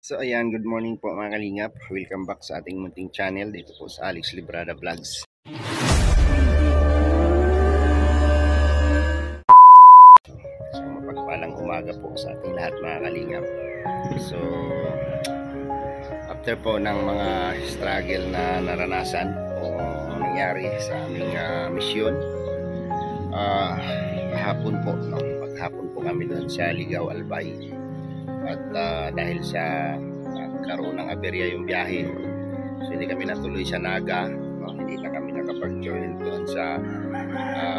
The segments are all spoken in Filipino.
So ayan, good morning po mga kalingap. Welcome back sa ating munting channel dito po sa Alex Librada Vlogs. So mapagpalang umaga po sa ating lahat mga kalingap. So after po ng mga struggle na naranasan o nangyari sa aming misyon, hapon po, maghapon po kami doon sa Ligao Albay. At dahil sa karoon ng aberya yung biyahe, so hindi kami natuloy sa Naga, hindi na kami nakapag-join doon sa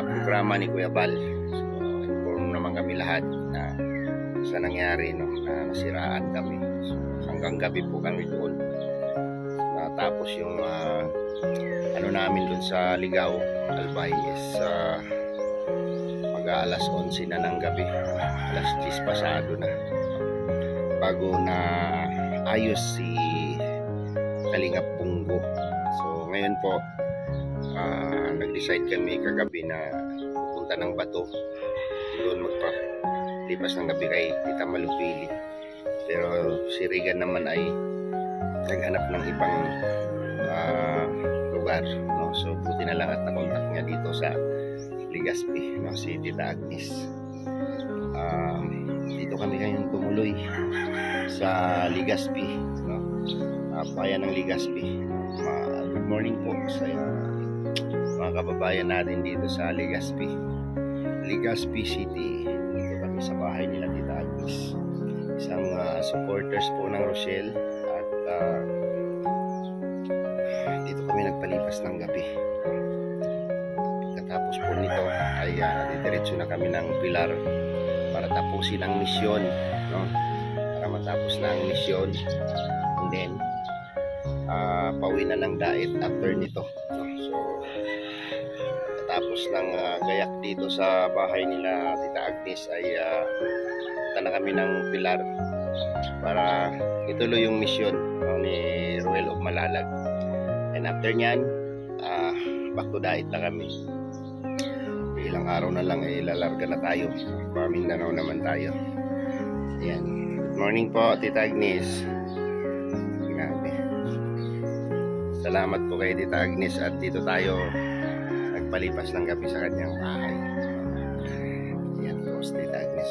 programa ni Kuya Bal. So inform naman kami lahat na sa nangyari, na nasiraan kami. So, hanggang gabi po kami doon. Tapos yung ano namin doon sa Ligao Albay is mag-aalas 11 na ng gabi, alas 10 pasado na, bago na ayos si Kalingap Bungo. So ngayon po nag-decide kami kagabi na pupunta ng Bato, doon magpalipas ng gabi kay Tita Malupili. Pero si Regan naman ay naghanap ng ibang lugar, no? So buti na lang at nakontak niya dito sa Legazpi, no? Si Tita Agnes. Dito kami ngayon tumuloy sa Legazpi, no? Bayan ng Legazpi. Good morning po sa mga kababayan natin dito sa Legazpi City. Dito kami sa bahay nila Tita Agnes, isang supporters po ng Rochelle. At dito kami nagpalipas ng gabi. Pagkatapos po nito ay diretso na kami ng Pilar para tapusin ang misyon, no? Para matapos na ang misyon, and then pauwi na ng Daet after nito, no? So tapos ng gayak dito sa bahay nila Tita Agnes ay punta na kami ng Pilar para ituloy yung misyon, no, ni Ruel of Malalag. And after nyan, back to Daet na kami. Ilang araw na lang ay lalarga na tayo. Mindanao naman tayo. Ayan. Good morning po, Tita Agnes. Grabe. Salamat po kay Tita Agnes at dito tayo nagpalipas ng gabi sa kanyang bahay. Ayan po si Tita Agnes.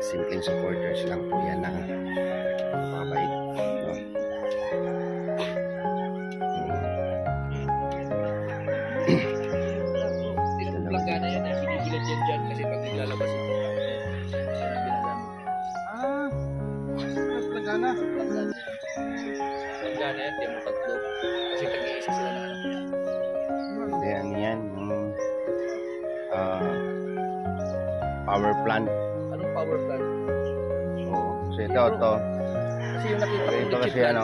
Simpleng supporters lang po yan na mababait. Plagana yan, binibilat yan dyan kasi pag naglalabas ito plagana yan, di mo tatlo kasi tag-iisa sila na yan power plant. Anong power plant? So ito kasi yung nakita ko ito kasi ano,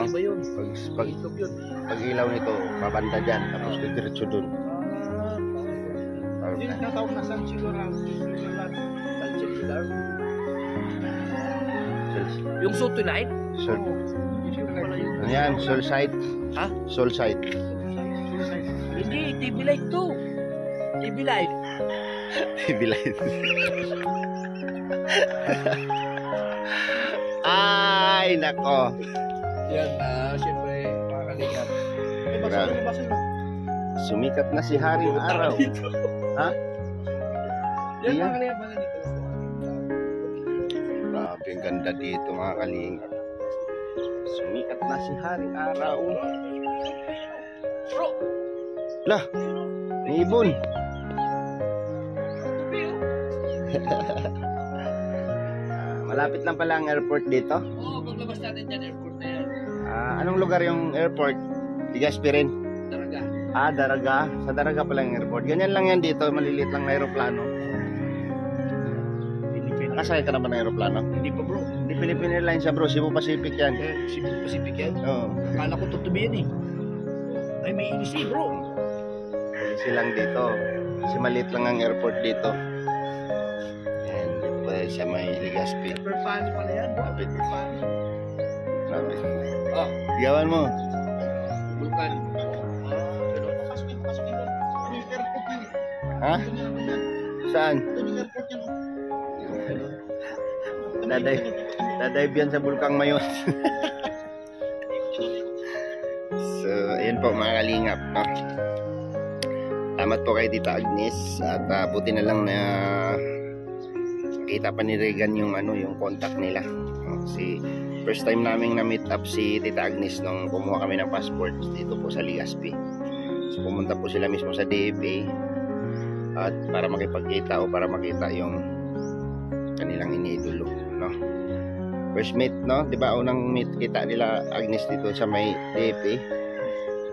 pag ilaw nito babanda dyan tapos diretso dun. Yung natawag na San Siluran. Yung Soto Light? Ano yan? Soul Sight? Ha? Soul Sight. Hindi, TV Light to. TV Light. TV Light. Ay, nako. Yan na, siyempre, mga kalingap. May baso na. Sumikat na si Haring Araw. Ha? Yan mga kalingap, mga dito. Grabe, ang ganda dito mga kalingap. Sumikat na si Haring Araw. Bro! Lah, may ibon. Malapit lang pala ang airport dito. Oo, paglabas natin dyan, airport na yan. Anong lugar yung airport? Legazpi rin? Daraga. Daraga. Sa Daraga pala yung airport. Ganyan lang yan dito, maliliit lang na aeroplano. Nakasakay ka naman ng aeroplano? Hindi pa bro. Hindi Philippine Airlines bro, Cebu Pacific yan. Cebu Pacific yan? Oo. Akala ko tutubi yan eh. Ay, may inisi bro. Silang dito. Kasi maliit lang ang airport dito. And siya may Legazpi. Perpani pala yan. Lapit. Lapit. Ah, Gawan mo. Vulcan. Ha? Saan? Dadive yan sa Bulkang Mayon. So, ayun po mga kalingap, no? Salamat po kay Tita Agnes at buti na lang na kita pa ni Regan yung yung contact nila. Kasi first time naming na-meet up si Tita Agnes nung kumuha kami ng passport dito po sa Legazpi. So, pumunta po sila mismo sa DFA at para makipagkita o para makita yung kanilang iniidolo, no? First meet, no? 'Di ba unang meet kita nila Agnes dito sa may DFA.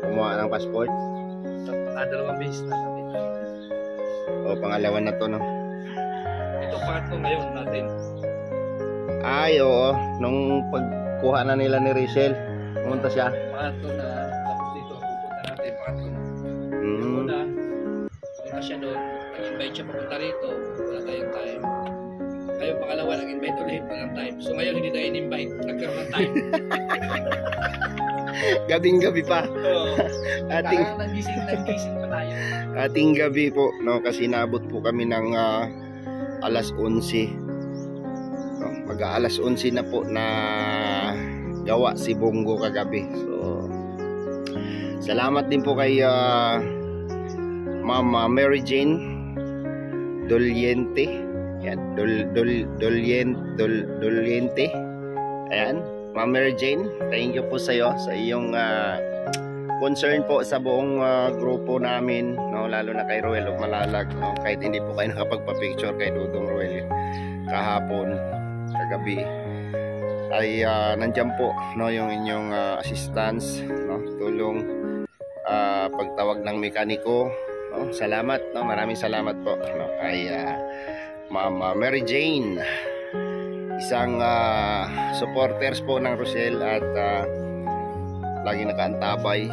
Kumuha ng passport. Dalawang beses na natin. O pangalawa na to, no? Ito pangatlo ngayon natin. Ay, oo. Nung pagkuha na nila ni Rachel, pumunta siya. Pangatlo na, tapos dito pupunta natin, pangatlo na. Una, pumunta siya doon, nag-invite siya papunta rito, wala tayong time. Ngayon pangalawa, nag-invite ulit, walang time. So ngayon hindi tayo in-invite, nagkaroon ng time. Gabing-gabi pa. Oo. Ating Nag-gising pa tayo. ating gabi po, no, kasi naabot po kami ng alas 11. No, mag-aalas 11 na po na gawa si Bongo kagabi. So salamat din po kay Mama Mary Jane Doliente. Yan, Doliente. Ayan, Mama Mary Jane, thank you po sa iyo sa iyong concern po sa buong grupo namin, no, lalo na kay Roel of Malalag, no, kahit hindi po kayo nakapagpa-picture kay Dudong Roel kahapon, kagabi ay nandiyan po, no, yung inyong assistance, no, tulong, pagtawag ng mekaniko, no, salamat, no, maraming salamat po, no, kay Mama Mary Jane, isang supporters po ng Rosel at laging nakaantabay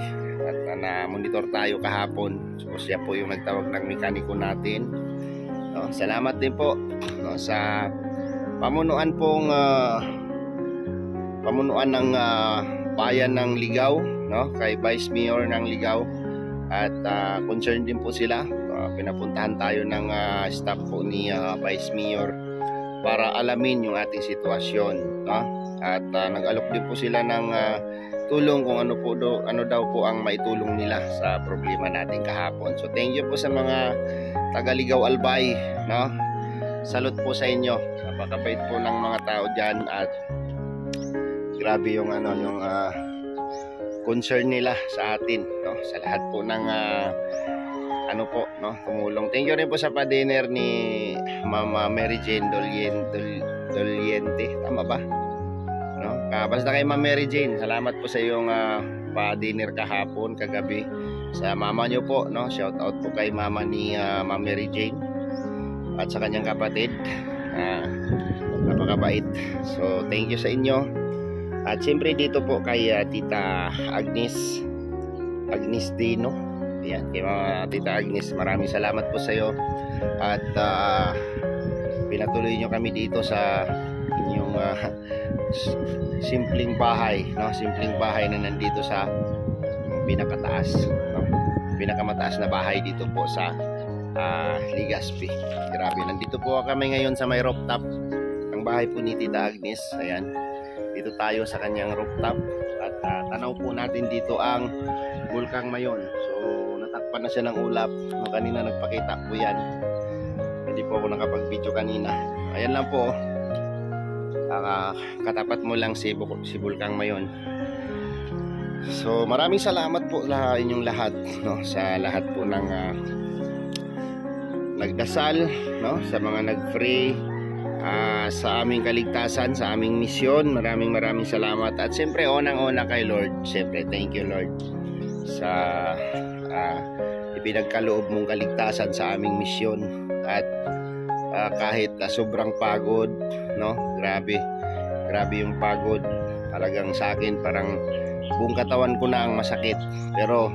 at na-monitor tayo kahapon. So siya po yung nagtawag ng mekaniko natin, no, salamat din po, no, sa pamunuan ng bayan ng Ligao, no, kay Vice Mayor ng Ligao at concerned din po sila. Pinapuntahan tayo ng staff po ni Vice Mayor para alamin yung ating sitwasyon, no? At nag-alok din po sila ng tulong kung ano daw po ang maitulong nila sa problema natin kahapon. So thank you po sa mga taga-Ligao Albay, no? Salute po sa inyo. Napakabait po ng mga tao diyan at grabe yung concern nila sa atin, no? Sa lahat po ng tumulong. Thank you rin po sa pa-dinner ni Mama Mary Jane Doliente. Tama ba? No? Basta kay Mama Mary Jane, salamat po sa iyong pa-dinner kahapon, kagabi. Sa mama niyo po, no? Shout out po kay mama ni Mama Mary Jane at sa kanyang kapatid. Napakabait. So, thank you sa inyo. At siyempre dito po kay Tita Agnes Dino. Ayan, kay Tita Agnes, maraming salamat po sa iyo at pinatuloy nyo kami dito sa inyong simpleng bahay, no? Simpleng bahay na nandito sa pinakataas, no? Pinakamataas na bahay dito po sa Legazpi. Grabe, nandito po kami ngayon sa may rooftop ng bahay po ni Tita Agnes. Ayan, dito tayo sa kanyang rooftop at tanaw po natin dito ang Bulkang Mayon. So natakpan na siya ng ulap, no, kanina nagpakita po yan, hindi po ako nakapag-video kanina. Ayan lang po, katapat mo lang si Bulkang Mayon. So maraming salamat po sa inyong lahat, no, sa lahat po ng nagdasal, no, sa mga nag-pray sa aming kaligtasan, sa aming misyon. Maraming salamat at siyempre unang-una kay Lord. Siyempre thank you Lord sa ipinagkaloob mong kaligtasan sa aming misyon at kahit sobrang pagod, no, grabe yung pagod talagang sa akin, parang buong katawan ko na ang masakit, pero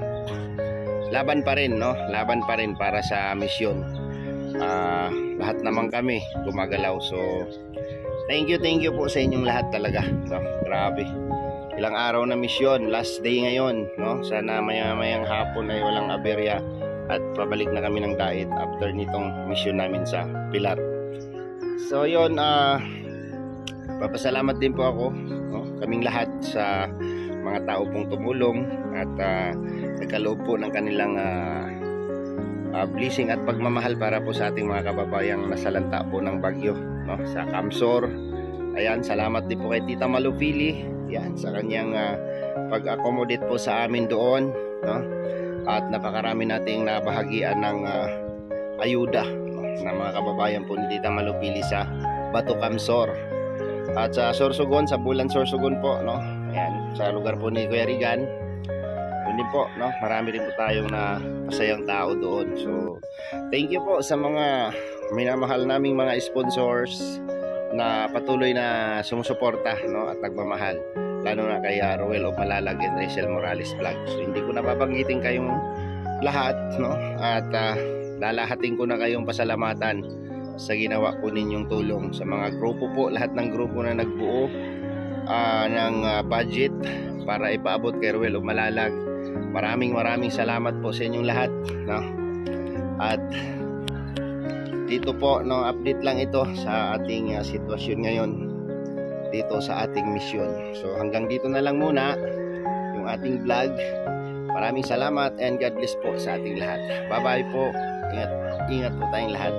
laban pa rin, no, laban pa rin para sa misyon. Lahat naman kami gumagalaw. So thank you po sa inyong lahat talaga, no, grabe. Ilang araw na misyon, last day ngayon, no? Sana maya-mayang hapon ay walang aberya at pabalik na kami ng diet after nitong misyon namin sa Pilar. So yun, papasalamat din po ako, no, kaming lahat sa mga tao pong tumulong at nagkaloob po ng kanilang blessing at pagmamahal para po sa ating mga kababayang nasalanta po ng bagyo, no, sa Kamsor. Ayan, salamat din po kay Tita Malupili, yan, sa kanyang pag-accommodate po sa amin doon, no? At napakarami nating nabahagian ng ayuda, no, ng mga kababayan po ni Tita Malupili sa Bato Kamsor. At sa Sorsogon, sa Bulan Sorsogon po, no? Ayan, sa lugar po ni Kuya Rigan. Yun din po, no? Marami rin po tayong na pasayang tao doon. So, thank you po sa mga minamahal naming mga sponsors na patuloy na sumusuporta, no, at nagmamahal, lalo na kay Roel of Malalag and Rachel Morales Vlog. So hindi ko nababanggitin kayong lahat, no, at lalahatin ko na kayong pasalamatan sa ginawa po ninyong tulong sa mga grupo po, lahat ng grupo na nagbuo ng budget para ipaabot kay Roel of Malalag. Maraming salamat po sa inyong lahat, no? At dito po, no, update lang ito sa ating sitwasyon ngayon dito sa ating misyon. So hanggang dito na lang muna yung ating vlog. Maraming salamat and God bless po sa ating lahat. Bye bye po. Ingat po tayong lahat.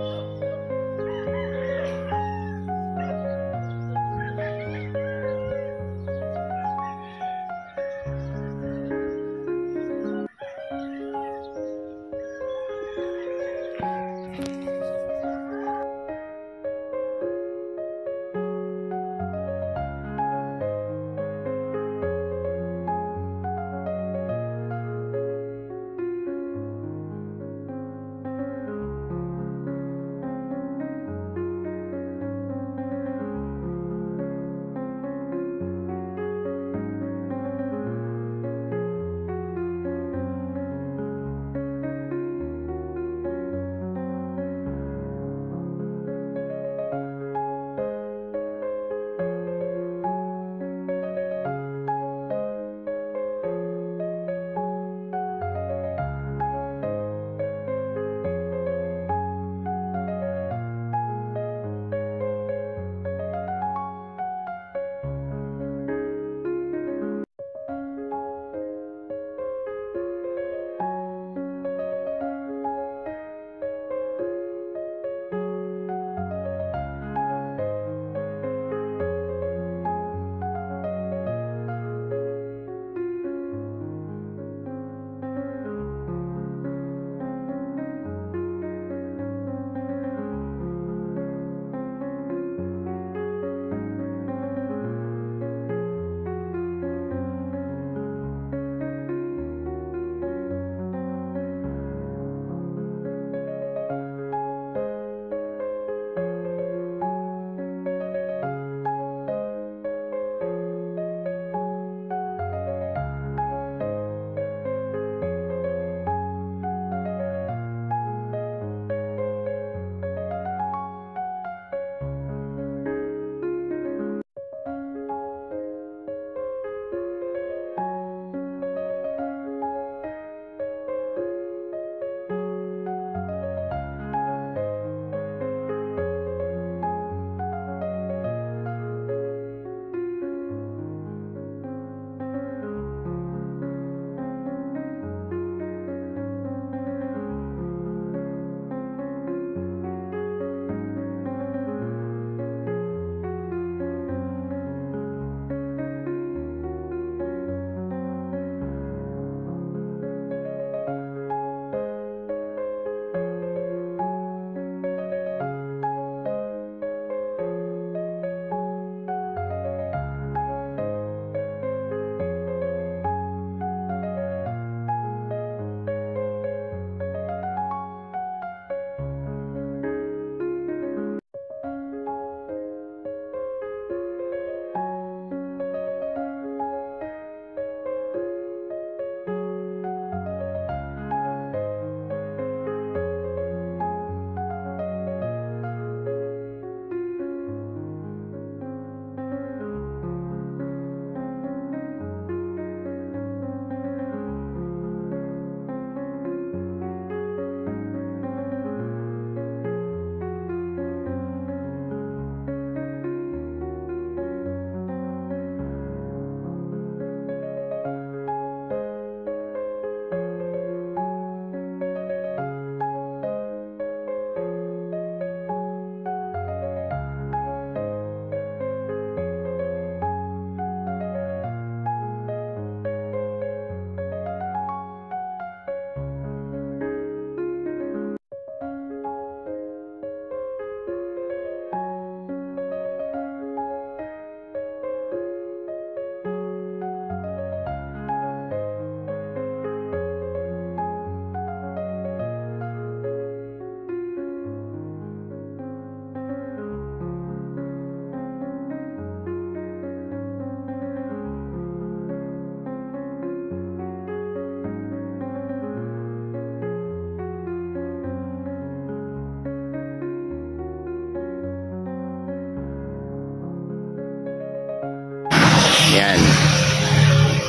Ayan.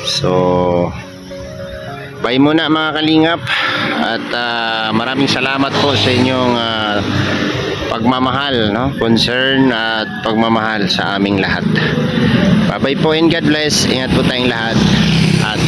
So, bye muna mga kalingap. At maraming salamat po sa inyong pagmamahal, no? Concern at pagmamahal sa aming lahat. Bye-bye po and God bless. Ingat po tayong lahat. At